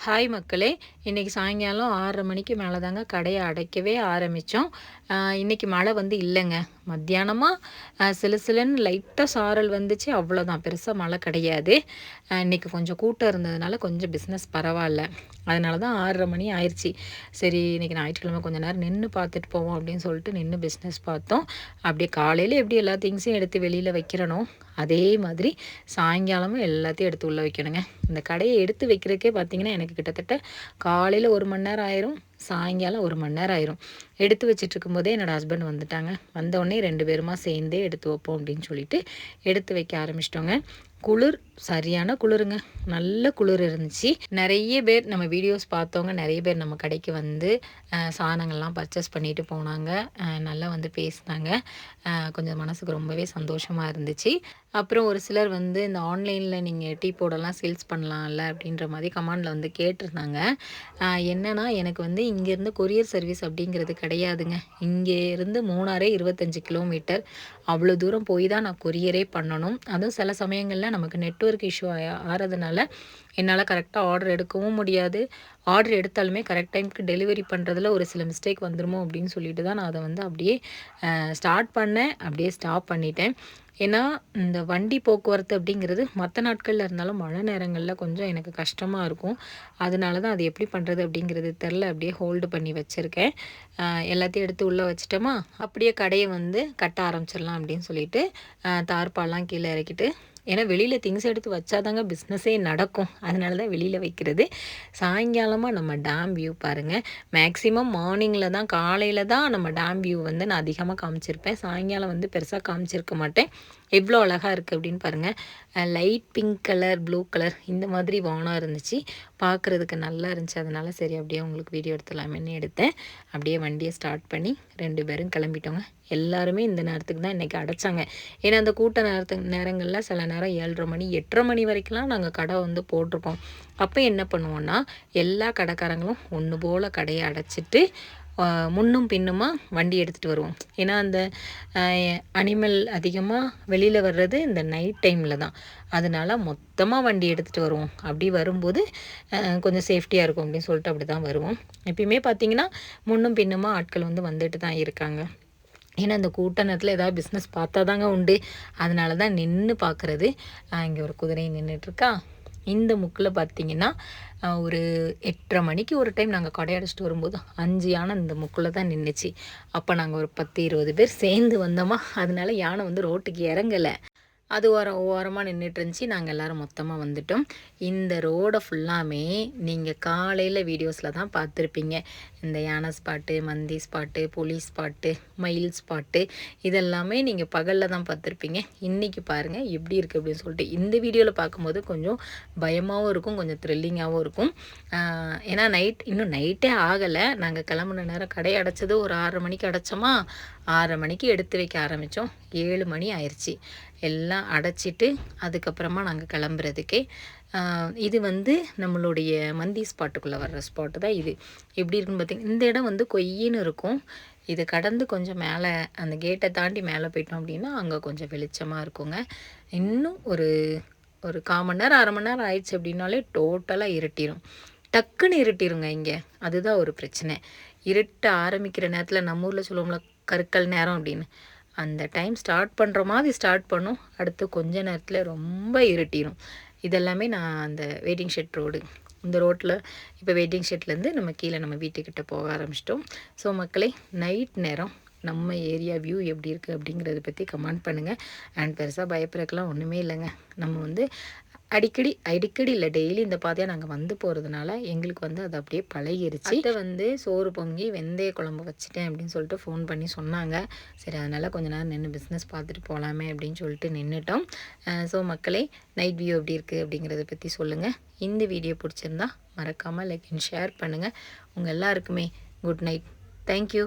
Hi மக்களே, இன்றைக்கி சாயங்காலம் 6:30 மணிக்கு மேலே தாங்க கடையை அடைக்கவே ஆரம்பித்தோம். இன்றைக்கி மழை வந்து இல்லைங்க. மத்தியானமாக சிலு சிலுன்னு லைட்டாக சாரல் வந்துச்சு, அவ்வளோதான். பெருசாக மழை கிடையாது. இன்றைக்கி கொஞ்சம் கூட்டம் இருந்ததுனால கொஞ்சம் பிஸ்னஸ் பரவாயில்ல. அதனால தான் 6:30 மணி ஆயிடுச்சு. சரி, இன்றைக்கி ஞாயிற்றுக்கிழமை கொஞ்சம் நேரம் நின்று பார்த்துட்டு போவோம் அப்படின்னு சொல்லிட்டு நின்று பிஸ்னஸ் பார்த்தோம். அப்படியே காலையில் எப்படி எல்லா திங்ஸையும் எடுத்து வெளியில் வைக்கிறனோ அதே மாதிரி சாயங்காலமும் எல்லாத்தையும் எடுத்து உள்ளே வைக்கணுங்க. இந்த கடையை எடுத்து வைக்கிறதுக்கே பார்த்திங்கன்னா எனக்கு கிட்டத்தட்ட காலையில் 1 மணி நேரம் ஆயிரும், சாயங்காலம் 1 மணி நேரம் ஆயிரும். எடுத்து வச்சுட்டு இருக்கும்போதே என்னோடய ஹஸ்பண்ட் வந்துட்டாங்க. வந்தோடனே 2 பேருமா சேர்ந்தே எடுத்து வைப்போம் அப்படின்னு சொல்லிட்டு எடுத்து வைக்க ஆரம்பிச்சிட்டோங்க. குளிர் சரியான குளிருங்க. நல்ல குளிர் இருந்துச்சு. நிறைய பேர் நம்ம வீடியோஸ் பார்த்தவங்க நிறைய பேர் நம்ம கடைக்கு வந்து சாதனங்கள்லாம் பர்ச்சேஸ் பண்ணிட்டு போனாங்க. நல்லா வந்து பேசினாங்க. கொஞ்சம் மனசுக்கு ரொம்பவே சந்தோஷமாக இருந்துச்சு. அப்புறம் ஒரு சிலர் வந்து இந்த ஆன்லைனில் நீங்கள் டீ பவுடர்லாம் சேல்ஸ் பண்ணலாம்ல அப்படின்ற மாதிரி கமெண்டில் வந்து கேட்டிருந்தாங்க. என்னென்னா எனக்கு வந்து இங்கேருந்து கொரியர் சர்வீஸ் அப்படிங்கிறது கிடையாதுங்க. இங்கேருந்து மூணாரே 25 கிலோமீட்டர். அவ்வளோ தூரம் போய் தான் நான் கொரியரே பண்ணணும். அதுவும் சில சமயங்களில் நமக்கு நெட்வொர்க் இஷ்யூ ஆகிறதுனால என்னால் கரெக்டாக ஆர்டர் எடுக்கவும் முடியாது. ஆர்டர் எடுத்தாலுமே கரெக்ட் டைமுக்கு டெலிவரி பண்ணுறதுல ஒரு சில மிஸ்டேக் வந்துருமோ அப்படின்னு சொல்லிட்டு தான் நான் அதை வந்து அப்படியே ஸ்டார்ட் பண்ணேன். அப்படியே ஸ்டாப் பண்ணிட்டேன். ஏன்னா இந்த வண்டி போக்குவரத்து அப்படிங்கிறது மற்ற நாட்களில் இருந்தாலும் மழை நேரங்களில் கொஞ்சம் எனக்கு கஷ்டமாக இருக்கும். அதனால தான் அது எப்படி பண்ணுறது அப்படிங்கிறது தெரில. அப்படியே ஹோல்டு பண்ணி வச்சுருக்கேன். எல்லாத்தையும் எடுத்து உள்ளே வச்சிட்டோமா, அப்படியே கடையை வந்து கட்ட ஆரம்பிச்சிடலாம் அப்படின்னு சொல்லிட்டு தார்பால்லாம் கீழே இறக்கிட்டு, ஏன்னா வெளியில் திங்ஸ் எடுத்து வச்சாதாங்க பிஸ்னஸே நடக்கும். அதனால தான் வெளியில் வைக்கிறது. சாயங்காலமாக நம்ம டேம் வியூ பாருங்கள். மேக்ஸிமம் மார்னிங்கில் தான், காலையில் தான் நம்ம டேம் வியூ வந்து நான் அதிகமாக காமிச்சிருப்பேன். சாயங்காலம் வந்து பெருசாக காமிச்சிருக்க மாட்டேன். எவ்வளோ அழகாக இருக்குது அப்படின்னு பாருங்கள். Light pink colour, blue colour இந்த மாதிரி வானம் இருந்துச்சு. பார்க்குறதுக்கு நல்லா இருந்துச்சு. அதனால சரி அப்படியே உங்களுக்கு வீடியோ எடுத்துடலாமேன்னு எடுத்தேன். அப்படியே வண்டியை ஸ்டார்ட் பண்ணி 2 பேரும் கிளம்பிட்டோங்க. எல்லாருமே இந்த நேரத்துக்கு தான் இன்றைக்கி அடைச்சாங்க. ஏன்னா அந்த கூட்ட நேரங்களில் சில நேரம் 7:30 மணி 8:30 மணி வரைக்கும்லாம் நாங்கள் கடை வந்து போட்டிருக்கோம். அப்போ என்ன பண்ணுவோன்னா எல்லா கடைக்காரங்களும் ஒன்று போல் கடையை அடைச்சிட்டு முன்னும் பின்னுமா வண்டி எடுத்துகிட்டு வருவோம். ஏன்னா அந்த அனிமல் அதிகமாக வெளியில் வர்றது இந்த நைட் டைமில் தான். அதனால மொத்தமாக வண்டி எடுத்துகிட்டு வருவோம். அப்படி வரும்போது கொஞ்சம் சேஃப்டியாக இருக்கும் அப்படின்னு சொல்லிட்டு அப்படி தான் வருவோம். எப்பயுமே பார்த்திங்கன்னா முன்னும் பின்னுமா ஆட்கள் வந்து வந்துட்டு தான் இருக்காங்க. ஏன்னா இந்த கூட்ட நேரத்தில் ஏதாவது பிஸ்னஸ் பார்த்தா தாங்க உண்டு. அதனால தான் நின்று பார்க்குறது. இங்கே ஒரு குதிரை நின்றுட்டுருக்கா. இந்த முக்கில் பார்த்திங்கன்னா ஒரு 8:30 மணிக்கு ஒரு டைம் நாங்கள் கடை அடைச்சிட்டு வரும்போது 5 யானை இந்த முக்கில் தான் நின்றுச்சு. அப்போ நாங்கள் ஒரு 10-20 பேர் சேர்ந்து வந்தோமா, அதனால யானை வந்து ரோட்டுக்கு இறங்கலை. அது ஓரமாக நின்றுட்டு இருந்துச்சு. நாங்கள் எல்லோரும் மொத்தமாக வந்துட்டோம். இந்த ரோடை ஃபுல்லாமே நீங்கள் காலையில் வீடியோஸில் தான் பார்த்துருப்பீங்க. இந்த யானை ஸ்பாட்டு, மந்தி ஸ்பாட்டு, புலி ஸ்பாட்டு, மயில் ஸ்பாட்டு இதெல்லாமே நீங்கள் பகலில் தான் பார்த்துருப்பீங்க. இன்றைக்கி பாருங்கள் எப்படி இருக்குது அப்படின்னு சொல்லிட்டு. இந்த வீடியோவில் பார்க்கும்போது கொஞ்சம் பயமாகவும் இருக்கும், கொஞ்சம் த்ரில்லிங்காகவும் இருக்கும். ஏன்னா இன்னும் நைட்டே ஆகலை. நாங்கள் கிளம்புன நேரம் கடை அடைச்சது ஒரு 6:30 மணிக்கு அடைச்சோமா. 6:30 மணிக்கு எடுத்து வைக்க ஆரம்பித்தோம். 7 மணி ஆயிடுச்சு. எல்லாம் அடைச்சிட்டு அதுக்கப்புறமா நாங்கள் கிளம்புறதுக்கே. இது வந்து நம்மளுடைய மந்தி ஸ்பாட்டுக்குள்ளே வர்ற ஸ்பாட்டு தான் இது. எப்படி இருக்குன்னு பார்த்திங்கன்னா இந்த இடம் வந்து கொய்யின்னு இருக்கும். இது கடந்து கொஞ்சம் மேலே அந்த கேட்டை தாண்டி மேலே போயிட்டோம் அப்படின்னா அங்கே கொஞ்சம் வெளிச்சமாக இருக்குங்க. இன்னும் ஒரு 1/4 மணி நேரம் 1/2 மணி நேரம் ஆயிடுச்சு அப்படின்னாலே டோட்டலாக இருட்டிடும். டக்குன்னு இருட்டிடுங்க இங்கே. அதுதான் ஒரு பிரச்சனை. இருட்ட ஆரம்பிக்கிற நேரத்தில் நம்ம ஊரில் சொல்லுவோம்ல கருக்கல் நேரம் அப்படின்னு, அந்த டைம் ஸ்டார்ட் பண்ணுற மாதிரி ஸ்டார்ட் பண்ணும். அடுத்து கொஞ்ச நேரத்தில் ரொம்ப இருட்டிடும். இதெல்லாமே நான் அந்த வெயிட்டிங் ஷெட் ரோடு, இந்த ரோட்டில் இப்போ வெயிட்டிங் ஷெட்லேருந்து நம்ம கீழே நம்ம வீட்டுக்கிட்ட போக ஆரம்பிச்சிட்டோம். ஸோ மக்களே, நைட் நேரம் நம்ம ஏரியா வியூ எப்படி இருக்குது அப்படிங்கிறத பற்றி கமெண்ட் பண்ணுங்கள். அண்ட் பெருசாக பயப்படுறதுக்கெலாம் ஒன்றுமே இல்லைங்க. நம்ம வந்து அடிக்கடி இல்லை, டெய்லி இந்த பாதையாக நாங்கள் வந்து போகிறதுனால எங்களுக்கு வந்து அது அப்படியே பழகிருச்சு. அதை வந்து சோறு பொங்கி வெந்தய குழம்பு வச்சுட்டேன் அப்படின்னு சொல்லிட்டு ஃபோன் பண்ணி சொன்னாங்க. சரி, அதனால் கொஞ்ச நேரம் நின்று பிஸ்னஸ் பார்த்துட்டு போகலாமே அப்படின்னு சொல்லிட்டு நின்றுட்டோம். ஸோ மக்களே, நைட் வியூ எப்படி இருக்குது அப்படிங்கிறத பற்றி சொல்லுங்கள். இந்த வீடியோ பிடிச்சிருந்தா மறக்காமல் லைக் அண்ட் ஷேர் பண்ணுங்கள். உங்கள் எல்லாருக்குமே குட் நைட். தேங்க்யூ.